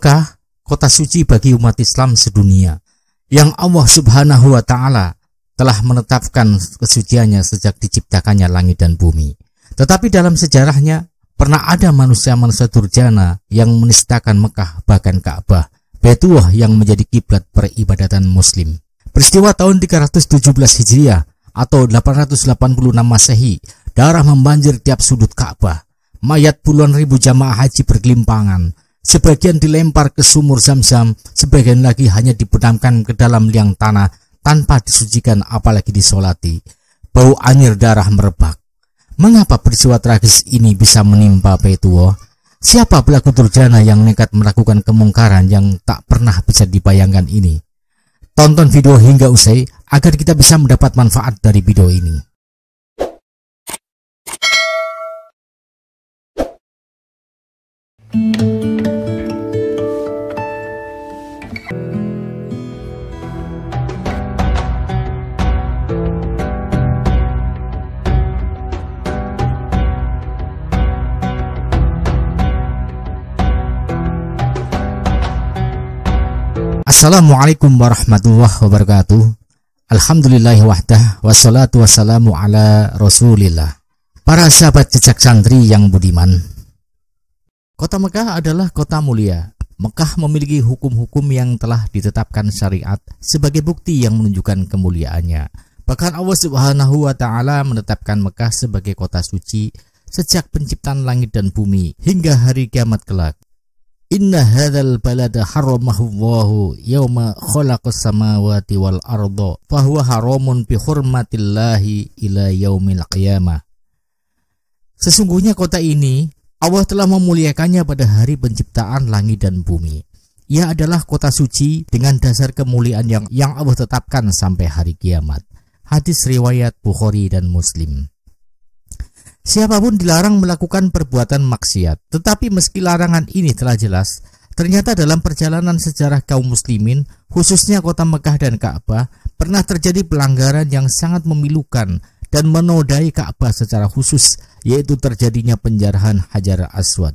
Mekah, kota suci bagi umat Islam sedunia, yang Allah Subhanahu wa Ta'ala telah menetapkan kesuciannya sejak diciptakannya langit dan bumi. Tetapi dalam sejarahnya pernah ada manusia-manusia durjana yang menistakan Mekah, bahkan Ka'bah, Baitullah yang menjadi kiblat peribadatan Muslim. Peristiwa tahun 317 Hijriah atau 886 Masehi, darah membanjir tiap sudut Ka'bah. Mayat puluhan ribu jamaah haji bergelimpangan. Sebagian dilempar ke sumur Zam-Zam, sebagian lagi hanya dibenamkan ke dalam liang tanah tanpa disucikan apalagi disolati. Bau anyir darah merebak. Mengapa peristiwa tragis ini bisa menimpa Baitullah? Siapa pelaku durjana yang nekat melakukan kemungkaran yang tak pernah bisa dibayangkan ini? Tonton video hingga usai agar kita bisa mendapat manfaat dari video ini. Assalamualaikum warahmatullahi wabarakatuh. Alhamdulillahi wahdah, wassalatu wassalamu ala rasulillah. Para sahabat jejak santri yang budiman, kota Mekah adalah kota mulia. Mekah memiliki hukum-hukum yang telah ditetapkan syariat sebagai bukti yang menunjukkan kemuliaannya. Bahkan Allah Subhanahu wa Ta'ala menetapkan Mekah sebagai kota suci sejak penciptaan langit dan bumi hingga hari kiamat kelak. Inna hadzal balada haramahu Allahu yauma khalaqas samawati wal arda fahuwa haramun bi hurmatillahi ila yaumil qiyamah. Sesungguhnya kota ini Allah telah memuliakannya pada hari penciptaan langit dan bumi. Ia adalah kota suci dengan dasar kemuliaan yang Allah tetapkan sampai hari kiamat. Hadis riwayat Bukhari dan Muslim. Siapapun dilarang melakukan perbuatan maksiat. Tetapi meski larangan ini telah jelas, ternyata dalam perjalanan sejarah kaum muslimin, khususnya kota Mekah dan Ka'bah, pernah terjadi pelanggaran yang sangat memilukan dan menodai Ka'bah secara khusus, yaitu terjadinya penjarahan Hajar Aswad.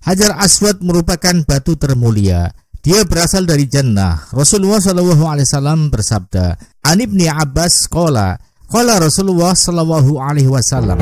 Hajar Aswad merupakan batu termulia. Dia berasal dari jannah. Rasulullah SAW bersabda, "An Ibni Abbas qala Rasulullah sallallahu alaihi wasallam,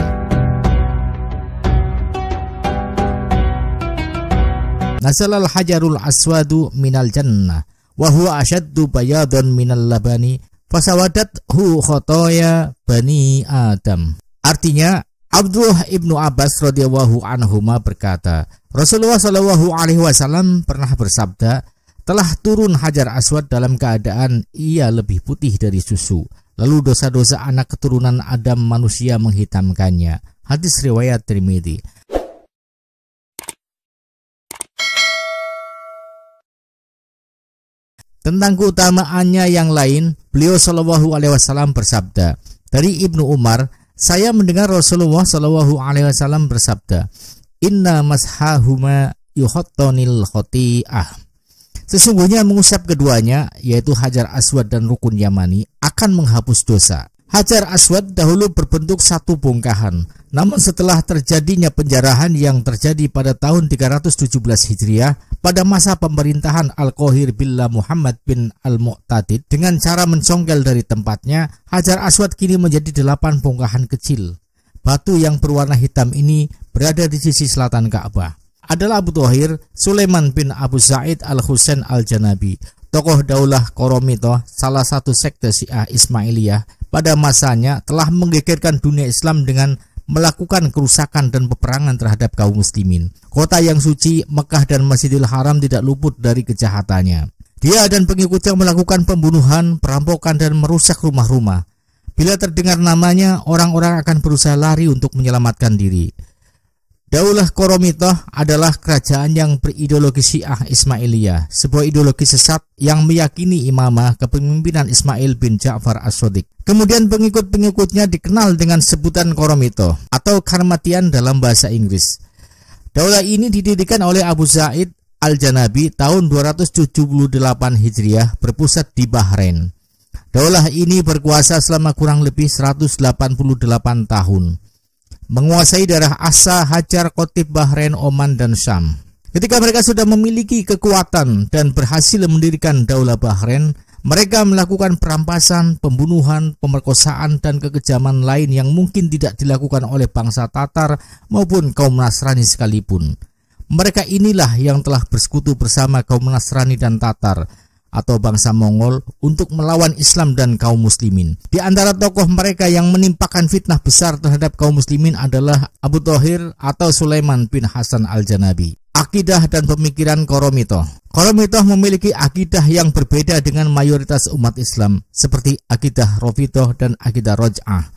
Nasalal hajarul aswadu minal jannah wa huwa ashaddu bayadan minal labani fasawadathu khotoya bani Adam." Artinya, Abdullah ibnu Abbas radhiyallahu anhuma berkata, Rasulullah sallallahu alaihi wasallam pernah bersabda, telah turun Hajar Aswad dalam keadaan ia lebih putih dari susu. Lalu dosa-dosa anak keturunan Adam manusia menghitamkannya. Hadis riwayat Tirmidzi. Tentang keutamaannya yang lain, beliau Shallallahu Alaihi Wasallam bersabda, dari Ibnu Umar, saya mendengar Rasulullah Shallallahu Alaihi Wasallam bersabda, Inna mashahuma yuhottonil khoti'ah. Sesungguhnya mengusap keduanya, yaitu Hajar Aswad dan Rukun Yamani, akan menghapus dosa. Hajar Aswad dahulu berbentuk satu bongkahan, namun setelah terjadinya penjarahan yang terjadi pada tahun 317 Hijriah pada masa pemerintahan Al-Qahir Billah Muhammad bin Al-Mu'tadid, dengan cara mencongkel dari tempatnya, Hajar Aswad kini menjadi 8 bongkahan kecil. Batu yang berwarna hitam ini berada di sisi selatan Ka'bah. Adalah Abu Thahir Sulaiman bin Abu Sa'id Al-Husain Al-Janabi, tokoh daulah Qoromitoh, salah satu sekte Syiah Ismailiyah pada masanya, telah menggegerkan dunia Islam dengan melakukan kerusakan dan peperangan terhadap kaum muslimin. Kota yang suci Mekah dan Masjidil Haram tidak luput dari kejahatannya. Dia dan pengikutnya melakukan pembunuhan, perampokan dan merusak rumah-rumah. Bila terdengar namanya, orang-orang akan berusaha lari untuk menyelamatkan diri. Daulah Qoromitoh adalah kerajaan yang berideologi Syiah Ismailiyah, sebuah ideologi sesat yang meyakini imamah kepemimpinan Ismail bin Ja'far As-Shadiq. Kemudian pengikut-pengikutnya dikenal dengan sebutan Qoromitoh atau Karmatian dalam bahasa Inggris. Daulah ini didirikan oleh Abu Zaid Al-Janabi tahun 278 Hijriah, berpusat di Bahrain. Daulah ini berkuasa selama kurang lebih 188 tahun. Menguasai daerah Asa, Hajar, Qotib, Bahrain, Oman, dan Syam. Ketika mereka sudah memiliki kekuatan dan berhasil mendirikan Daulah Bahrain, mereka melakukan perampasan, pembunuhan, pemerkosaan, dan kekejaman lain yang mungkin tidak dilakukan oleh bangsa Tatar maupun kaum Nasrani sekalipun. Mereka inilah yang telah bersekutu bersama kaum Nasrani dan Tatar atau bangsa Mongol untuk melawan Islam dan kaum muslimin. Di antara tokoh mereka yang menimpakan fitnah besar terhadap kaum muslimin adalah Abu Thahir atau Sulaiman bin Hasan al-Janabi. Akidah dan pemikiran Qoromitoh. Qoromitoh memiliki akidah yang berbeda dengan mayoritas umat Islam, seperti akidah Rafidhah dan akidah Raj'ah.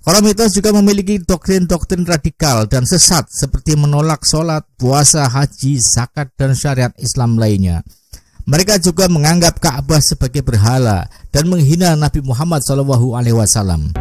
Qoromitoh juga memiliki doktrin-doktrin radikal dan sesat seperti menolak sholat, puasa, haji, zakat, dan syariat Islam lainnya. Mereka juga menganggap Ka'bah sebagai berhala dan menghina Nabi Muhammad SAW.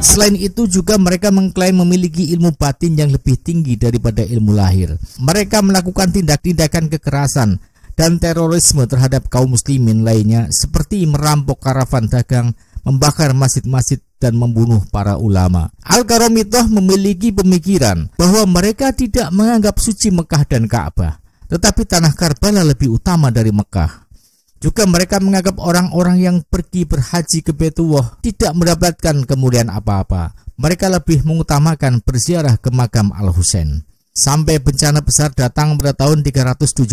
Selain itu juga mereka mengklaim memiliki ilmu batin yang lebih tinggi daripada ilmu lahir. Mereka melakukan tindak-tindakan kekerasan dan terorisme terhadap kaum muslimin lainnya seperti merampok karavan dagang, membakar masjid-masjid, dan membunuh para ulama. Al-Qoromitoh memiliki pemikiran bahwa mereka tidak menganggap suci Mekah dan Ka'bah, tetapi tanah Karbala lebih utama dari Mekah. Juga mereka menganggap orang-orang yang pergi berhaji ke Baitullah tidak mendapatkan kemuliaan apa-apa. Mereka lebih mengutamakan berziarah ke makam Al-Husain. Sampai bencana besar datang pada tahun 317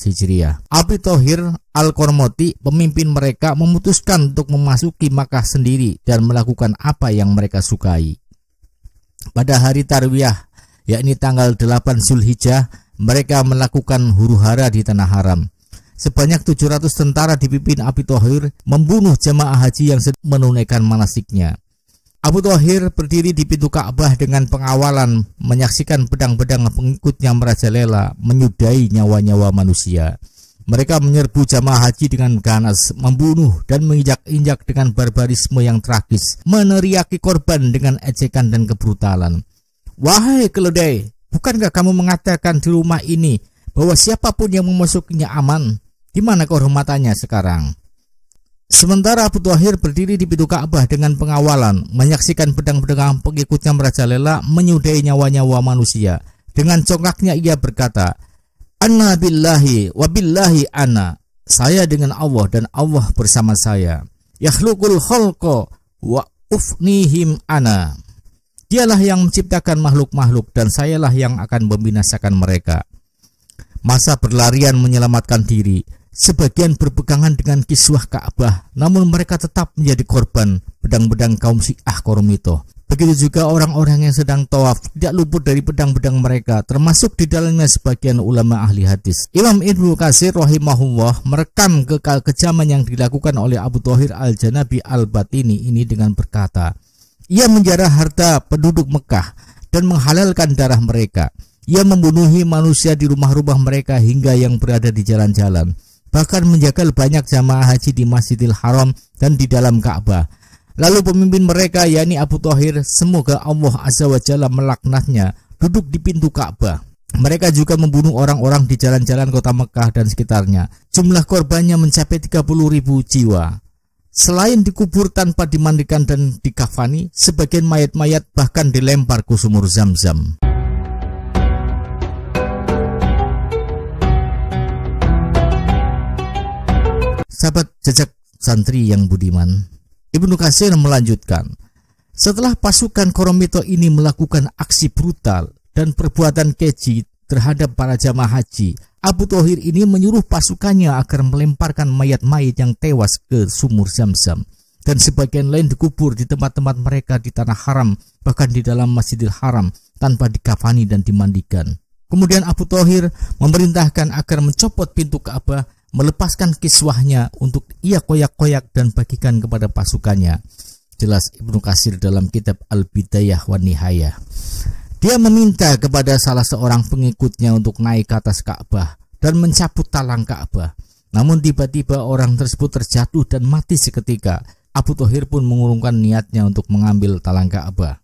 Hijriah. Abu Thahir Al-Qoromoti, pemimpin mereka, memutuskan untuk memasuki Makkah sendiri dan melakukan apa yang mereka sukai. Pada hari Tarwiyah, yakni tanggal 8 Zulhijjah, mereka melakukan huru-hara di Tanah Haram. Sebanyak 700 tentara dipimpin Abu Thahir membunuh jamaah haji yang sedang menunaikan manasiknya. Abu Thahir berdiri di pintu Ka'bah dengan pengawalan, menyaksikan pedang-pedang pengikutnya merajalela menyudahi nyawa-nyawa manusia. Mereka menyerbu jamaah haji dengan ganas, membunuh dan menginjak-injak dengan barbarisme yang tragis, meneriaki korban dengan ejekan dan kebrutalan. Wahai keledai, bukankah kamu mengatakan di rumah ini bahwa siapapun yang memasukinya aman? Di mana kehormatannya sekarang? Sementara Abu Thahir berdiri di pintu Ka'bah dengan pengawalan, menyaksikan pedang-pedang pengikutnya merajalela menyudahi nyawa-nyawa manusia. Dengan congkaknya ia berkata, "Anna billahi wa billahi ana." Saya dengan Allah dan Allah bersama saya. Yakhluqul khalqa wa ufnihim ana. Dialah yang menciptakan makhluk-makhluk dan sayalah yang akan membinasakan mereka. Masa berlarian menyelamatkan diri. Sebagian berpegangan dengan kiswah Ka'bah, namun mereka tetap menjadi korban pedang-pedang kaum Syiah Qoromitoh. Begitu juga orang-orang yang sedang tawaf tidak luput dari pedang-pedang mereka, termasuk di dalamnya sebagian ulama ahli hadis. Imam Ibnu Katsir rahimahullah merekam kekejaman yang dilakukan oleh Abu Thahir al-Janabi al-Batini ini dengan berkata, ia menjarah harta penduduk Mekah dan menghalalkan darah mereka. Ia membunuhi manusia di rumah-rumah mereka hingga yang berada di jalan-jalan. Bahkan menjagal banyak jamaah haji di Masjidil Haram dan di dalam Ka'bah. Lalu pemimpin mereka, yakni Abu Thahir, semoga Allah Azza wa Jalla melaknatnya, duduk di pintu Ka'bah. Mereka juga membunuh orang-orang di jalan-jalan kota Mekah dan sekitarnya. Jumlah korbannya mencapai 30.000 jiwa. Selain dikubur tanpa dimandikan dan dikafani, sebagian mayat-mayat bahkan dilempar ke sumur Zam-Zam. Sahabat jejak santri yang budiman, Ibnu Katsir melanjutkan, setelah pasukan Qoromitoh ini melakukan aksi brutal dan perbuatan keji terhadap para jamaah haji, Abu Thahir ini menyuruh pasukannya agar melemparkan mayat-mayat yang tewas ke sumur Zam-Zam, dan sebagian lain dikubur di tempat-tempat mereka di Tanah Haram, bahkan di dalam Masjidil Haram, tanpa dikafani dan dimandikan. Kemudian Abu Thahir memerintahkan agar mencopot pintu Ka'bah, melepaskan kiswahnya untuk ia koyak-koyak dan bagikan kepada pasukannya. Jelas Ibnu Katsir dalam kitab Al-Bidayah wa Nihayah. Dia meminta kepada salah seorang pengikutnya untuk naik ke atas Ka'bah dan mencabut talang Ka'bah. Namun tiba-tiba orang tersebut terjatuh dan mati seketika. Abu Thahir pun mengurungkan niatnya untuk mengambil talang Ka'bah.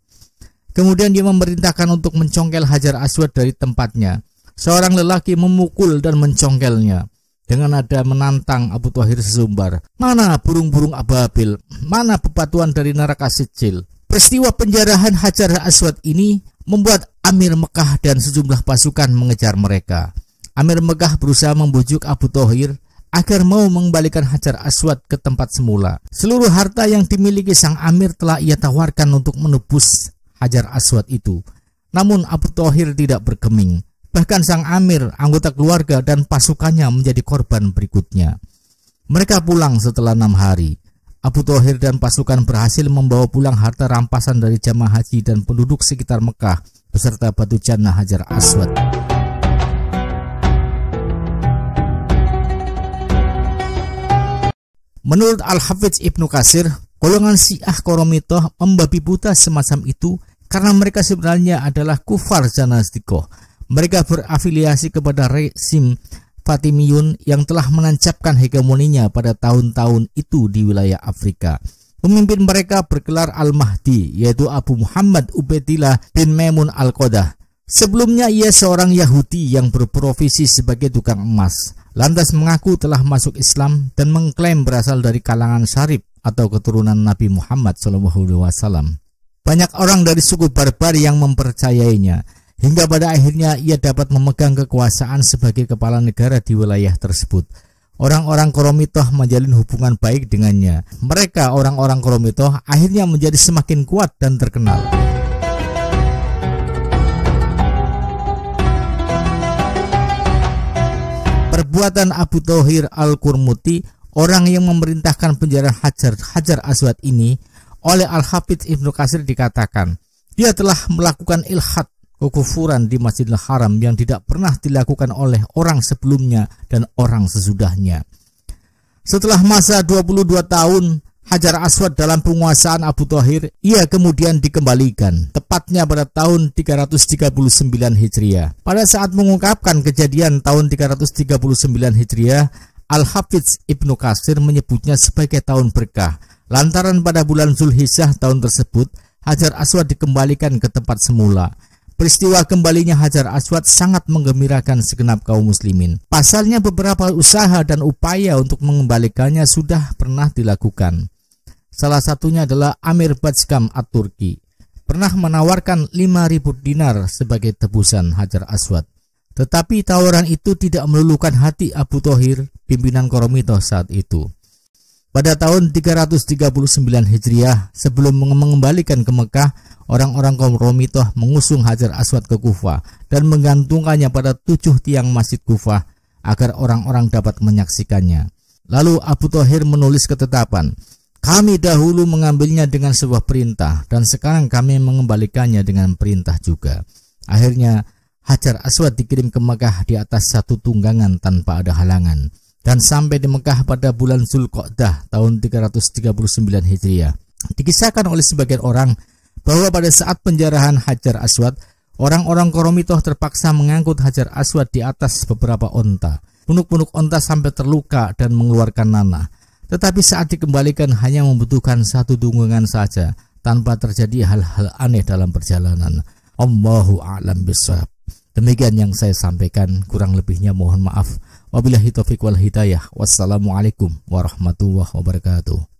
Kemudian dia memerintahkan untuk mencongkel Hajar Aswad dari tempatnya. Seorang lelaki memukul dan mencongkelnya. Dengan nada menantang, Abu Thahir sesumbar, "Mana burung-burung ababil? Mana bebatuan dari neraka sijil? Peristiwa penjarahan Hajar Aswad ini membuat Amir Mekah dan sejumlah pasukan mengejar mereka. Amir Mekah berusaha membujuk Abu Thohir agar mau mengembalikan Hajar Aswad ke tempat semula. Seluruh harta yang dimiliki sang Amir telah ia tawarkan untuk menebus Hajar Aswad itu. Namun Abu Thohir tidak bergeming. Bahkan sang Amir, anggota keluarga dan pasukannya menjadi korban berikutnya. Mereka pulang setelah 6 hari. Abu Thohir dan pasukan berhasil membawa pulang harta rampasan dari jamaah haji dan penduduk sekitar Mekah beserta batu jannah Hajar Aswad. Menurut Al-Hafidz Ibnu Katsir, golongan Syiah Qoromitoh membabi buta semacam itu karena mereka sebenarnya adalah kufar zanadiqoh. Mereka berafiliasi kepada rezim Fatimiyun yang telah menancapkan hegemoninya pada tahun-tahun itu di wilayah Afrika. Pemimpin mereka bergelar Al-Mahdi, yaitu Abu Muhammad Ubaidillah bin Maimun Al-Qadah. Sebelumnya ia seorang Yahudi yang berprofesi sebagai tukang emas. Lantas mengaku telah masuk Islam dan mengklaim berasal dari kalangan Syarif atau keturunan Nabi Muhammad SAW. Banyak orang dari suku barbar yang mempercayainya, hingga pada akhirnya ia dapat memegang kekuasaan sebagai kepala negara di wilayah tersebut. Orang-orang Qoromitoh menjalin hubungan baik dengannya. Mereka, orang-orang Qoromitoh, akhirnya menjadi semakin kuat dan terkenal. Perbuatan Abu Thohir Al-Qurmuti, orang yang memerintahkan penjarahan Hajar Aswad ini, oleh Al-Hafidz Ibnu Katsir dikatakan, dia telah melakukan ilhad, kekufuran di Masjidil Haram yang tidak pernah dilakukan oleh orang sebelumnya dan orang sesudahnya. Setelah masa 22 tahun Hajar Aswad dalam penguasaan Abu Thohir, ia kemudian dikembalikan, tepatnya pada tahun 339 Hijriah. Pada saat mengungkapkan kejadian tahun 339 Hijriah, Al-Hafidz Ibnu Katsir menyebutnya sebagai tahun berkah, lantaran pada bulan Zulhijjah tahun tersebut, Hajar Aswad dikembalikan ke tempat semula. Peristiwa kembalinya Hajar Aswad sangat menggembirakan segenap kaum muslimin. Pasalnya beberapa usaha dan upaya untuk mengembalikannya sudah pernah dilakukan. Salah satunya adalah Amir Bajgam At-Turki pernah menawarkan 5.000 dinar sebagai tebusan Hajar Aswad. Tetapi tawaran itu tidak meluluhkan hati Abu Thohir, pimpinan Qoromitoh saat itu. Pada tahun 339 Hijriah, sebelum mengembalikan ke Mekah, orang-orang Qoromitoh mengusung Hajar Aswad ke Kufah dan menggantungkannya pada 7 tiang masjid Kufah agar orang-orang dapat menyaksikannya. Lalu Abu Thohir menulis ketetapan, kami dahulu mengambilnya dengan sebuah perintah dan sekarang kami mengembalikannya dengan perintah juga. Akhirnya Hajar Aswad dikirim ke Mekah di atas satu tunggangan tanpa ada halangan dan sampai di Mekah pada bulan Zulqa'dah tahun 339 Hijriah. Dikisahkan oleh sebagian orang bahwa pada saat penjarahan Hajar Aswad, orang-orang Qoromitoh terpaksa mengangkut Hajar Aswad di atas beberapa onta. Punuk-punuk onta sampai terluka dan mengeluarkan nanah. Tetapi saat dikembalikan hanya membutuhkan satu tunggangan saja, tanpa terjadi hal-hal aneh dalam perjalanan. Allahu a'lam bishawab. Demikian yang saya sampaikan, kurang lebihnya mohon maaf. Wabillahi taufiq wal hidayah. Wassalamualaikum warahmatullahi wabarakatuh.